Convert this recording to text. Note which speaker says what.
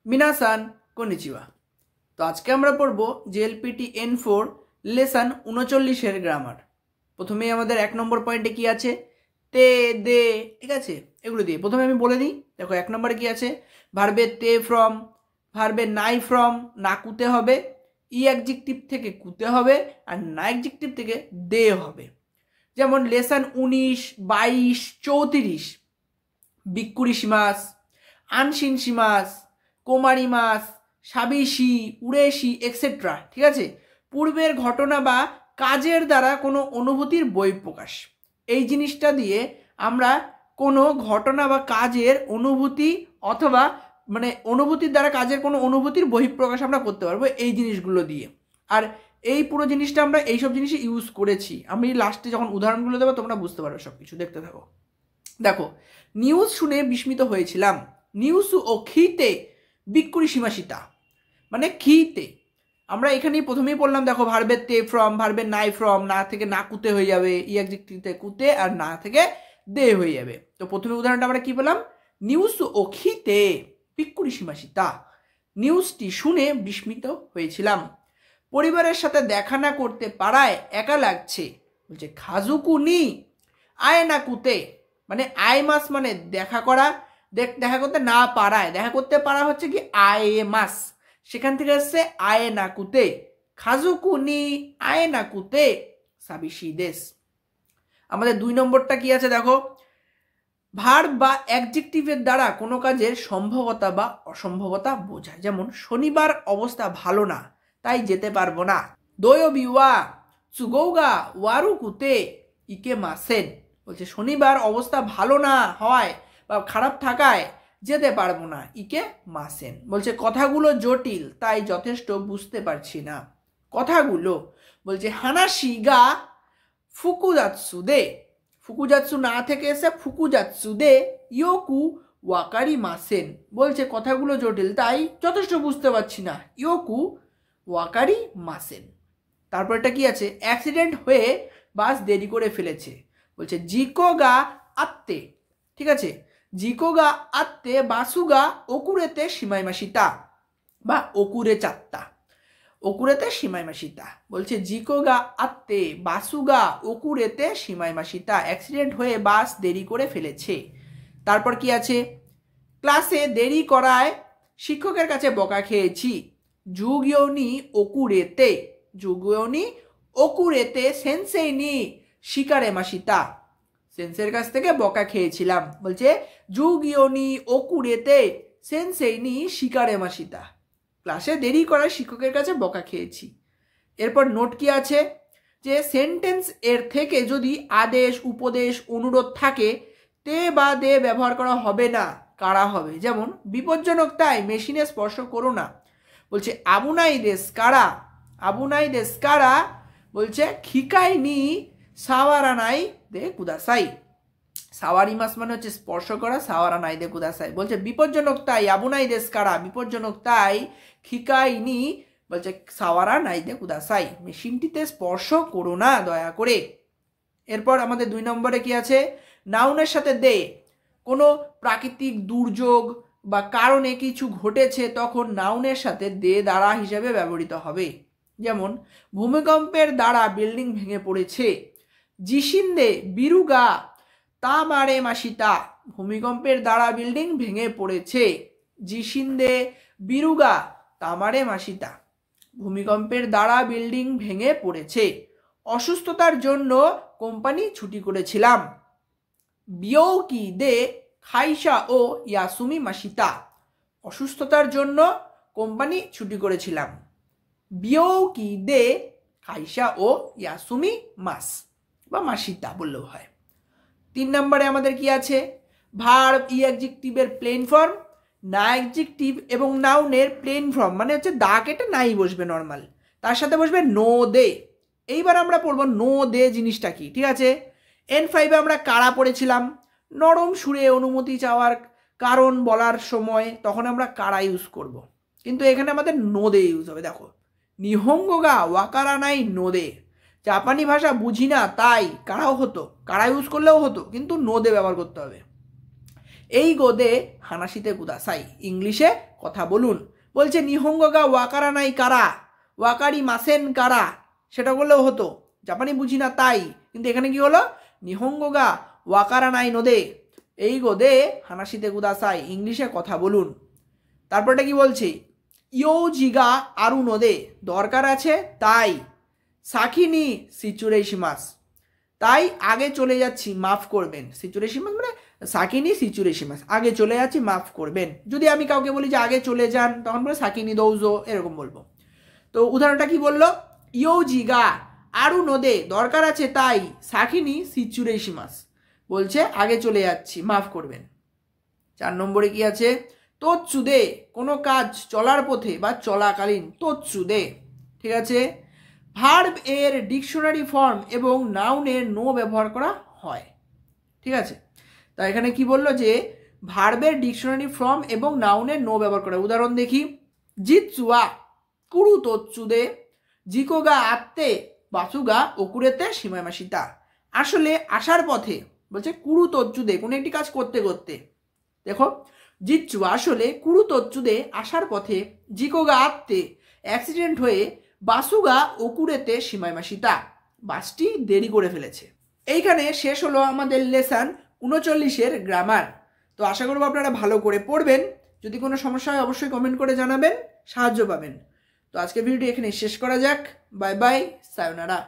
Speaker 1: মিনাসান কনিচিওয়া। তো আজকে আমরা পড়ব জেএলপিটি N4 লেসন 39 এর গ্রামার। প্রথমেই আমাদের 1 নম্বর পয়েন্টে কি আছে, তে দে, ঠিক আছে, এগুলো দিয়ে প্রথমে আমি বলে দিই। দেখো 1 নম্বরে কি আছে, ভার্বে তে ফ্রম, ভার্বে নাই ফ্রম, না কুতে হবে, ই অ্যাডজেক্টিভ থেকে কুতে হবে, আর না অ্যাডজেক্টিভ থেকে দে হবে। যেমন লেসন 19, 22, 34 বিক্কুরিশিমাস, আনশিনশিমাস, কোমারিমাস, সাবিশি, উড়েশি এক্সেট্রা, ঠিক আছে, পূর্বের ঘটনা বা কাজের দ্বারা কোনো অনুভূতির বহিঃপ্রকাশ। এই জিনিসটা দিয়ে আমরা কোনো ঘটনা বা কাজের অনুভূতি অথবা মানে অনুভূতির দ্বারা কাজের কোনো অনুভূতির বহিঃপ্রকাশ আমরা করতে পারবো এই জিনিসগুলো দিয়ে। আর এই পুরো জিনিসটা আমরা এইসব জিনিসই ইউজ করেছি। আমি লাস্টে যখন উদাহরণগুলো দেবো তোমরা বুঝতে পারবে সব কিছু, দেখতে থাকো। দেখো, নিউজ শুনে বিস্মিত হয়েছিলাম, নিউজ ও খিতে বিক্কুরিশিমাসিতা, মানে খিতে আমরা এখানেই প্রথমেই বললাম। দেখো ভার্বে তে ফ্রম, ভার্বে নাই ফ্রম, না থেকে না কুতে হয়ে যাবে, ই অ্যাডজেক্টিভে কুতে, আর না থেকে দে হয়ে যাবে। তো প্রথমে উদাহরণটা আমরা কি বললাম, নিউজ ও খিতে বিক্কুরিশিমাসিতা, নিউজটি শুনে বিস্মিত হয়েছিলাম। পরিবারের সাথে দেখা না করতে পারায় একা লাগছে, বলছে খাজুকু নি আয় না কুতে, মানে আই মাস মানে দেখা করা, দেখা করতে না পারায়, দেখা করতে পারা হচ্ছে কি আয়ে মাস, সেখান থেকে আসছে আয়ে না কুতে, খাজুকু নি আয়ে না কুতে সাবিশি দেশ। আমাদের 2 নম্বরটা কি আছে দেখো, ভার্ব বা অ্যাডজেক্টিভের দ্বারা কোনো কাজের সম্ভবতা বা অসম্ভবতা বোঝায়। যেমন শনিবার অবস্থা ভালো না তাই যেতে পারবো না, দোয়োবি ওয়া চুগৌগা ওয়ারু কুতে ইকে মাসেন, বলছে শনিবার অবস্থা ভালো না হয় বা খারাপ থাকায় যেতে পারবো না, ইকে মাসেন, বলছে কথাগুলো জটিল তাই যথেষ্ট বুঝতে পারছি না। কথাগুলো বলছে হানাশি গা ফুকুজাৎসু দে, ফুকুজাৎসু না থেকে এসে ফুকুজাৎসু দে ইয়োকু ওয়াকারি মাসেন, বলছে কথাগুলো জটিল তাই যথেষ্ট বুঝতে পারছি না, ইয়োকু ওয়াকারি মাসেন। তারপরটা কি আছে, অ্যাক্সিডেন্ট হয়ে বাস দেরি করে ফেলেছে, বলছে জিকো গা আত্তে, ঠিক আছে, জিকো গা আত্তে বাসুগা ওকুরেতে সিমাইমাসিতা বা ওকুরে চাত্তা, ওকুরেতে সিমাইমাসিতা, বলছে জিকো গা আত্তে বাসুগা ওকুরেতে সিমাইমাসিতা, অ্যাক্সিডেন্ট হয়ে বাস দেরি করে ফেলেছে। তারপর কি আছে, ক্লাসে দেরি করায় শিক্ষকের কাছে বকা খেয়েছি, জুগিওনি ওকুরেতে, জুগিওনি ওকুরেতে সেন্সেই নি শিকারে মাসিতা, সেন্সের কাছ থেকে বকা খেয়েছিলাম, বলছে জুগিওনি ওকুরেতে সেন্সেই নি শিকারে মাসিতা, ক্লাসে দেরি করায় শিক্ষকের কাছে বকা খেয়েছি। এরপর নোট কি আছে, যে সেন্টেন্স এর থেকে যদি আদেশ, উপদেশ, অনুরোধ থাকে তে বা দে ব্যবহার করা হবে না, কারা হবে। যেমন বিপজ্জনক তাই মেশিনে স্পর্শ করো না, বলছে আবুনাই দেশ কারা, আবুনাই দেশ কারা, বলছে খিকাই নি সাওয়ারানাই দে কুদাসাই, সাওয়ারি মাস মানে হচ্ছে স্পর্শ করা, সাওয়ারানাই দে কুদাসাই, বলছে বিপজ্জনক তাই আবুনাই দেশ কারা, বিপজ্জনক তাই খিকাই নি, বলছে সাওয়ারানাই দে কুদাসাই, মেশিনটিতে স্পর্শ করো না দয়া করে। এরপর আমাদের 2 নম্বরে কি আছে, নাউনের সাথে দে, কোনো প্রাকৃতিক দুর্যোগ বা কারণে কিছু ঘটেছে তখন নাউনের সাথে দে দ্বারা হিসাবে ব্যবহৃত হবে। যেমন ভূমিকম্পের দ্বারা বিল্ডিং ভেঙে পড়েছে, জিসিন্দে বিরুগা তামারে মাসিতা, ভূমিকম্পের দ্বারা বিল্ডিং ভেঙে পড়েছে, জিসিন্দে বিরুগা তামারে মাসিতা, ভূমিকম্পের দ্বারা বিল্ডিং ভেঙে পড়েছে। অসুস্থতার জন্য কোম্পানি ছুটি করেছিলাম, বিয়োকি দে খাইসা ও ইয়াসুমি মাসিতা, অসুস্থতার জন্য কোম্পানি ছুটি করেছিলাম, বিয়োকি দে খাইসা ও ইয়াসুমি মাস বা মাসিতা বললেও হয়। 3 নম্বরে আমাদের কি আছে, ভার্ব ই অ্যাডজেক্টিভের প্লেন ফর্ম, না অ্যাডজেক্টিভ এবং নাউনের প্লেন ফর্ম, মানে হচ্ছে দা কেটে নাই বসবে নর্মাল, তার সাথে বসবে নো দে। এইবার আমরা পড়বো নো দে জিনিসটা কি, ঠিক আছে। N5 আমরা কারা পড়েছিলাম, নরম সুরে অনুমতি চাওয়ার কারণ বলার সময় তখন আমরা কারা ইউজ করব, কিন্তু এখানে আমাদের নো দে ইউজ হবে। দেখো নিহঙ্গো গা ওয়াকারা নাই নো দে, জাপানি ভাষা বুঝি না তাই কারাও হতো, কারা ইউজ করলেও হতো কিন্তু নো দে ব্যবহার করতে হবে। এই গোদে হানাশিতে কুদাসাই, ইংলিশে কথা বলুন। বলছে নিহঙ্গ গা ওয়াকারা নাই কারা, ওয়াকারি মাসেন কারা, সেটা বললেও হতো, জাপানি বুঝি না তাই, কিন্তু এখানে কি হলো, নিহঙ্গ গা ওয়াকারা নাই নোদে এই গোদে হানাশিতে কুদাসাই, ইংলিশে কথা বলুন। তারপরটা কি বলছে, ইয়ো জিগা আরু নোদে, দরকার আছে তাই, সাকিনি সিচুরেশিমাস, তাই আগে চলে যাচ্ছি মাফ করবেন। সিচুরেশিমাস মানে সাকিনি সিচুরেশিমাস, আগে চলে যাচ্ছি মাফ করবেন। যদি আমি কাউকে বলি যে আগে চলে যান, তখন বলে সাকিনি দৌজো, এরকম বলবো। তো উদাহরণটা কি বললো, ইয়ো জিগা আরু নোদে, দরকার আছে তাই, সাকিনি সিচুরেশিমাস, বলছে আগে চলে যাচ্ছি মাফ করবেন। 4 নম্বরে কি আছে, তোৎসুদে, কোনো কাজ চলার পথে বা চলাকালীন, তোৎসুদে, ঠিক আছে। ভার্ব এর ডিকশনারি ফর্ম এবং নাউনের নো ব্যবহার করা হয়, ঠিক আছে। তা এখানে কি বললো যে ভার্বের ডিকশনারি ফর্ম এবং নাউনের নো ব্যবহার করা। উদাহরণ দেখি, জিৎসুয়া কুরু তোৎসুদে, জিকোগা আত্তে বাসুগা ওকুরেতে সীমামাসিতা, আসলে আসার পথে, বলছে কুরু তোৎসুদে, কোনো একটি কাজ করতে করতে, দেখো জিৎসু আসলে কুরু তোৎসুদে আসার পথে, জিকোগা আত্তে অ্যাক্সিডেন্ট হয়ে, বাসুগা ওকুরেতে সীমামাসিতা, বাসটি দেরি করে ফেলেছে। এইখানে শেষ হলো আমাদের লেসন 39-এর গ্রামার। তো আশা করবো আপনারা ভালো করে পড়বেন। যদি কোনো সমস্যা হয় অবশ্যই কমেন্ট করে জানাবেন, সাহায্য পাবেন। তো আজকের ভিডিওটি এখানে শেষ করা যাক। Bye bye, সায়োনারা।